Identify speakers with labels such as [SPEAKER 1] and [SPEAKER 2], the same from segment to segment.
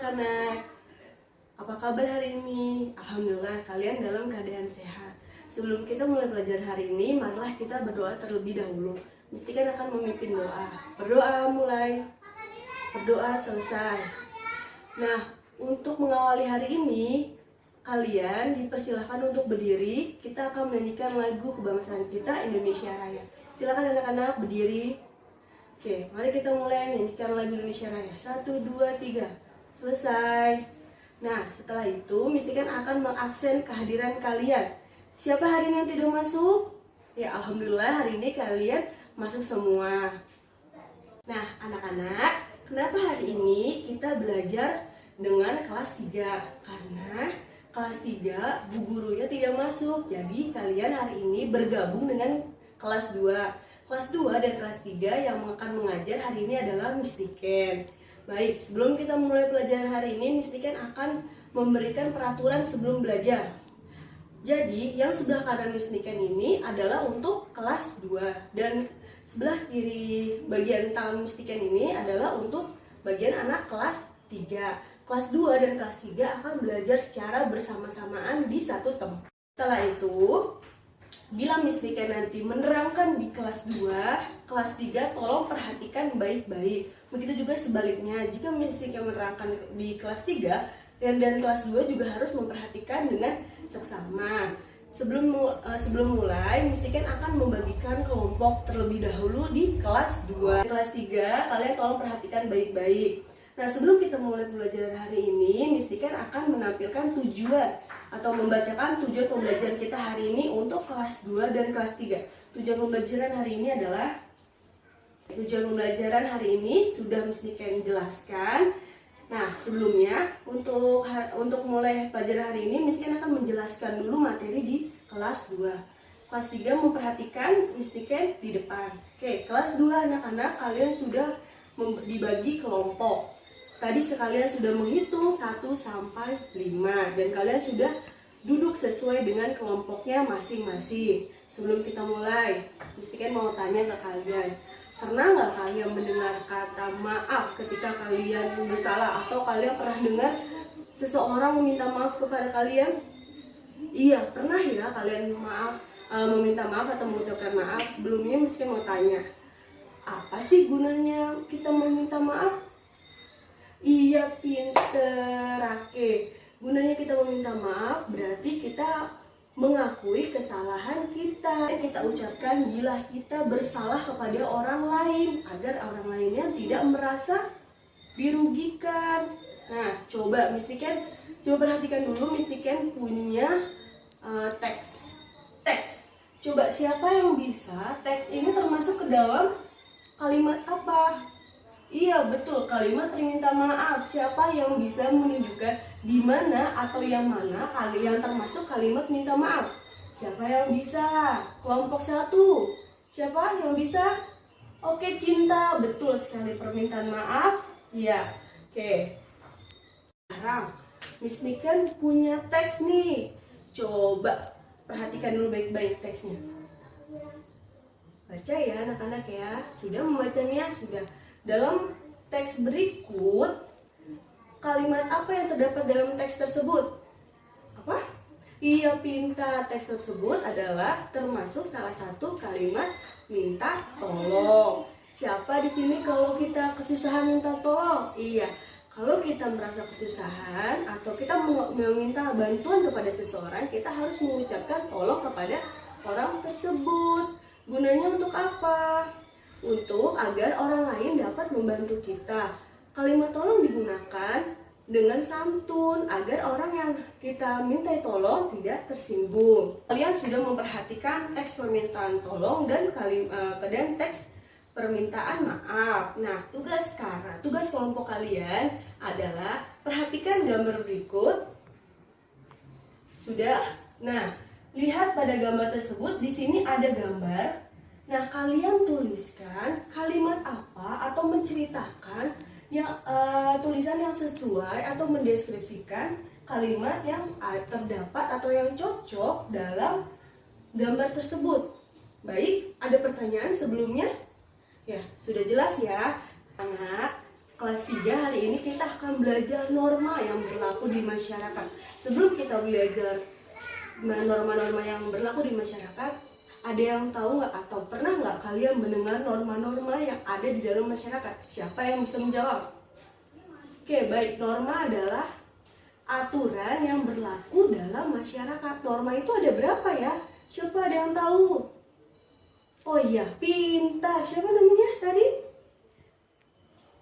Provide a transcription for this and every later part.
[SPEAKER 1] anak-anak. Apa kabar hari ini? Alhamdulillah kalian dalam keadaan sehat. Sebelum kita mulai belajar hari ini, marilah kita berdoa terlebih dahulu. Mesti kan akan memimpin doa. Berdoa mulai, berdoa selesai. Nah, untuk mengawali hari ini, kalian dipersilahkan untuk berdiri. Kita akan menyanyikan lagu kebangsaan kita, Indonesia Raya. Silakan anak-anak berdiri. Oke, mari kita mulai menyanyikan lagu Indonesia Raya. 1, 2, 3. Selesai. Nah, setelah itu Misti kan akan mengabsen kehadiran kalian. Siapa hari ini yang tidak masuk? Ya, alhamdulillah hari ini kalian masuk semua. Nah, anak-anak, kenapa hari ini kita belajar dengan kelas 3? Karena kelas 3 bu gurunya tidak masuk. Jadi kalian hari ini bergabung dengan kelas 2. Kelas 2 dan kelas 3 yang akan mengajar hari ini adalah Miss Tiken. Baik, sebelum kita mulai pelajaran hari ini, Miss Tiken akan memberikan peraturan sebelum belajar. Jadi, yang sebelah kanan Miss Tiken ini adalah untuk kelas 2 dan sebelah kiri bagian tangan Miss Tiken ini adalah untuk bagian anak kelas 3. Kelas 2 dan kelas 3 akan belajar secara bersama-samaan di satu tempat. Setelah itu, bila Miss Tiken nanti menerangkan di kelas 2, kelas 3 tolong perhatikan baik-baik. Begitu juga sebaliknya, jika Miss Tiken menerangkan di kelas 3 dan kelas 2 juga harus memperhatikan dengan seksama. Sebelum mulai, Miss Tiken akan membagikan kelompok terlebih dahulu di kelas 2. Di kelas 3, kalian tolong perhatikan baik-baik. Nah, sebelum kita mulai pembelajaran hari ini, Miss Tiken akan menampilkan tujuan atau membacakan tujuan pembelajaran kita hari ini untuk kelas 2 dan kelas 3. Tujuan pembelajaran hari ini adalah sudah Miss Tiken jelaskan. Nah, sebelumnya untuk mulai pelajaran hari ini Miss Tiken akan menjelaskan dulu materi di kelas 2. Kelas 3 memperhatikan Miss Tiken di depan. Oke, kelas 2 anak-anak kalian sudah dibagi kelompok. Tadi sekalian sudah menghitung 1 sampai 5 dan kalian sudah duduk sesuai dengan kelompoknya masing-masing. Sebelum kita mulai, Miss Tiken mau tanya ke kalian, pernah nggak kalian mendengar kata maaf ketika kalian bersalah, atau kalian pernah dengar seseorang meminta maaf kepada kalian? Iya, pernah ya kalian meminta maaf atau mengucapkan maaf. Sebelumnya Miss Tiken mau tanya, apa sih gunanya kita meminta maaf? Iya, pinter. Oke, gunanya kita meminta maaf berarti kita mengakui kesalahan kita. Kita ucapkan bila kita bersalah kepada orang lain agar orang lainnya tidak merasa dirugikan. Nah, coba Miss Tiken, perhatikan dulu. Miss Tiken punya teks. Coba siapa yang bisa teks ini termasuk ke dalam kalimat apa? Iya, betul, kalimat permintaan maaf. Siapa yang bisa menunjukkan di mana atau yang mana kalian termasuk kalimat minta maaf? Siapa yang bisa? Kelompok 1. Siapa yang bisa? Oke, Cinta. Betul sekali, permintaan maaf. Iya. Oke. Sekarang Miss Tiken punya teks nih. Coba perhatikan dulu baik-baik teksnya. Baca ya anak-anak ya. Sudah membacanya? Sudah. Dalam teks berikut, kalimat apa yang terdapat dalam teks tersebut? Apa? Iya, pintar. Teks tersebut adalah termasuk salah satu kalimat minta tolong. Siapa di sini kalau kita kesusahan minta tolong? Iya, kalau kita merasa kesusahan atau kita meminta bantuan kepada seseorang, kita harus mengucapkan tolong kepada orang tersebut. Gunanya untuk apa? Untuk agar orang lain dapat membantu kita. Kalimat tolong digunakan dengan santun agar orang yang kita minta tolong tidak tersinggung. Kalian sudah memperhatikan teks permintaan tolong dan teks permintaan maaf. Nah, tugas kelompok kalian adalah perhatikan gambar berikut. Sudah? Nah, lihat pada gambar tersebut, di sini ada gambar. Nah, kalian tuliskan kalimat apa atau menceritakan tulisan yang sesuai atau mendeskripsikan kalimat yang terdapat atau yang cocok dalam gambar tersebut. Baik, ada pertanyaan sebelumnya? Ya, sudah jelas ya, anak. Kelas 3 hari ini kita akan belajar norma yang berlaku di masyarakat. Sebelum kita belajar norma-norma yang berlaku di masyarakat, ada yang tahu nggak atau pernah nggak kalian mendengar norma-norma yang ada di dalam masyarakat? Siapa yang bisa menjawab? Oke, baik. Norma adalah aturan yang berlaku dalam masyarakat. Norma itu ada berapa ya? Siapa ada yang tahu? Oh iya, pintar. Siapa namanya tadi?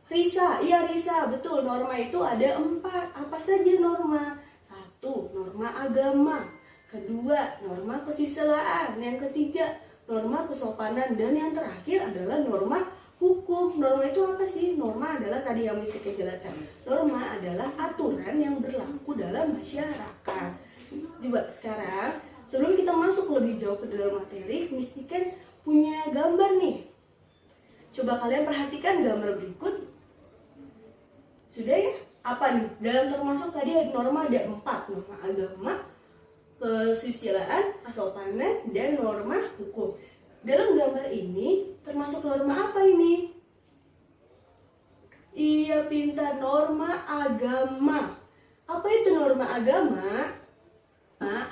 [SPEAKER 1] Risa. Iya, Risa. Betul, norma itu ada 4. Apa saja norma? 1. Norma agama. Kedua, norma kesusilaan. Yang ketiga, norma kesopanan. Dan yang terakhir adalah norma hukum. Norma itu apa sih? Norma adalah tadi yang mesti kita jelaskan. Norma adalah aturan yang berlaku dalam masyarakat. Coba sekarang, sebelum kita masuk lebih jauh ke dalam materi, mesti kan punya gambar nih. Coba kalian perhatikan gambar berikut. Sudah ya? Apa nih? Dalam termasuk tadi norma ada 4. Norma agama, kesusilaan, kesopanan, dan norma hukum. Dalam gambar ini termasuk norma apa ini? Iya, pintar. Norma agama. Apa itu norma agama?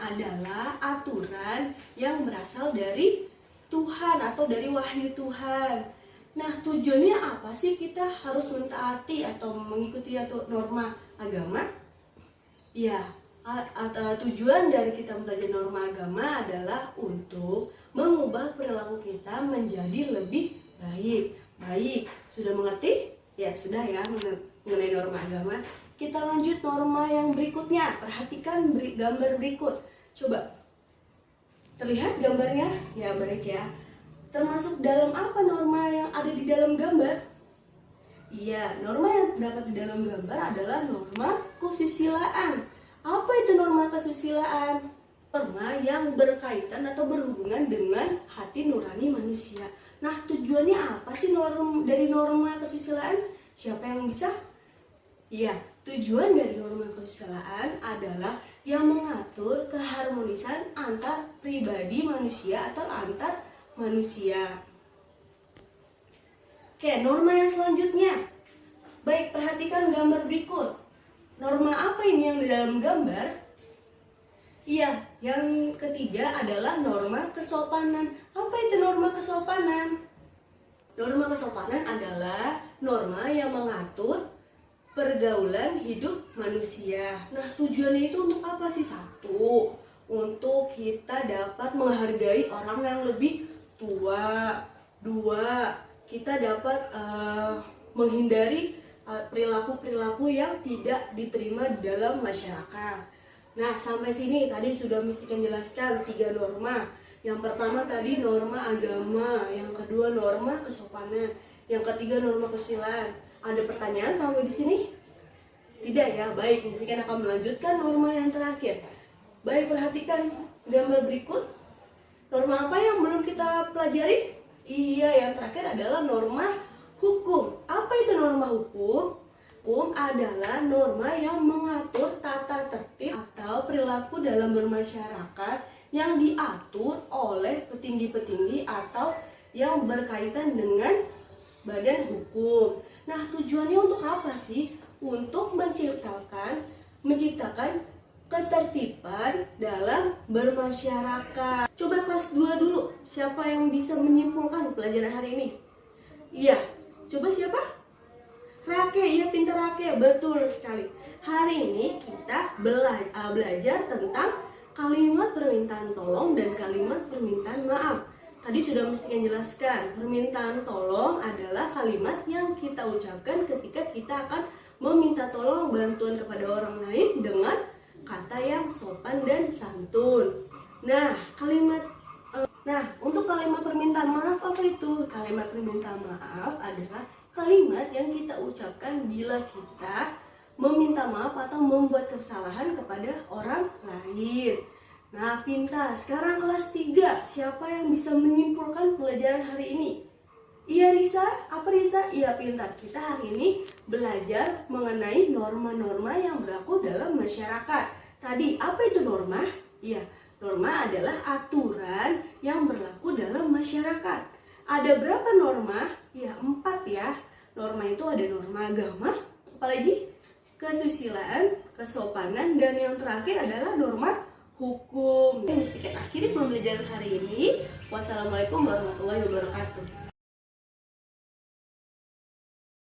[SPEAKER 1] Adalah aturan yang berasal dari Tuhan atau dari wahyu Tuhan. Nah, tujuannya apa sih kita harus mentaati atau mengikuti norma agama? Ya, tujuan dari kita belajar norma agama adalah untuk mengubah perilaku kita menjadi lebih baik. Baik, sudah mengerti? Ya, sudah ya mengenai norma agama. Kita lanjut norma yang berikutnya. Perhatikan gambar berikut. Coba. Terlihat gambarnya? Ya, baik ya. Termasuk dalam apa norma yang ada di dalam gambar? Iya, norma yang terdapat di dalam gambar adalah norma kesusilaan. Apa itu norma kesusilaan? Norma yang berkaitan atau berhubungan dengan hati nurani manusia. Nah, tujuannya apa sih dari norma kesusilaan? Siapa yang bisa? Iya, tujuan dari norma kesusilaan adalah yang mengatur keharmonisan antar pribadi manusia atau antar manusia. Oke, norma yang selanjutnya. Baik, perhatikan gambar berikut. Norma apa ini yang di dalam gambar? Iya, yang ketiga adalah norma kesopanan. Apa itu norma kesopanan? Norma kesopanan adalah norma yang mengatur pergaulan hidup manusia. Nah, tujuannya itu untuk apa sih? 1, untuk kita dapat menghargai orang yang lebih tua. 2, kita dapat menghindari perilaku-perilaku yang tidak diterima dalam masyarakat. Nah, sampai sini tadi sudah mesti jelaskan 3 norma. Yang pertama tadi norma agama, yang kedua norma kesopanan, yang ketiga norma kesusilaan. Ada pertanyaan sampai di sini? Tidak ya, baik. Mesti akan melanjutkan norma yang terakhir. Baik, perhatikan gambar berikut. Norma apa yang belum kita pelajari? Iya, yang terakhir adalah norma hukum. Apa itu norma hukum? Hukum adalah norma yang mengatur tata tertib atau perilaku dalam bermasyarakat yang diatur oleh petinggi-petinggi atau yang berkaitan dengan badan hukum. Nah, tujuannya untuk apa sih? Untuk menciptakan ketertiban dalam bermasyarakat. Coba kelas 2 dulu. Siapa yang bisa menyimpulkan pelajaran hari ini? Iya, coba siapa? Rake, iya pintar Rake, betul sekali. Hari ini kita belajar tentang kalimat permintaan tolong dan kalimat permintaan maaf. Tadi sudah mesti jelaskan, permintaan tolong adalah kalimat yang kita ucapkan ketika kita akan meminta tolong bantuan kepada orang lain dengan kata yang sopan dan santun. Nah, untuk kalimat permintaan maaf apa itu? Kalimat permintaan maaf adalah kalimat yang kita ucapkan bila kita meminta maaf atau membuat kesalahan kepada orang lain. Nah, pintar. Sekarang kelas 3. Siapa yang bisa menyimpulkan pelajaran hari ini? Iya, Risa. Apa Risa? Iya, pintar. Kita hari ini belajar mengenai norma-norma yang berlaku dalam masyarakat. Tadi, apa itu norma? Iya, norma adalah aturan yang berlaku dalam masyarakat. Ada berapa norma? Ya, 4 ya. Norma itu ada norma agama, apalagi kesusilaan, kesopanan, dan yang terakhir adalah norma hukum. Mesti kita akhiri pembelajaran hari ini. Wassalamualaikum warahmatullahi wabarakatuh.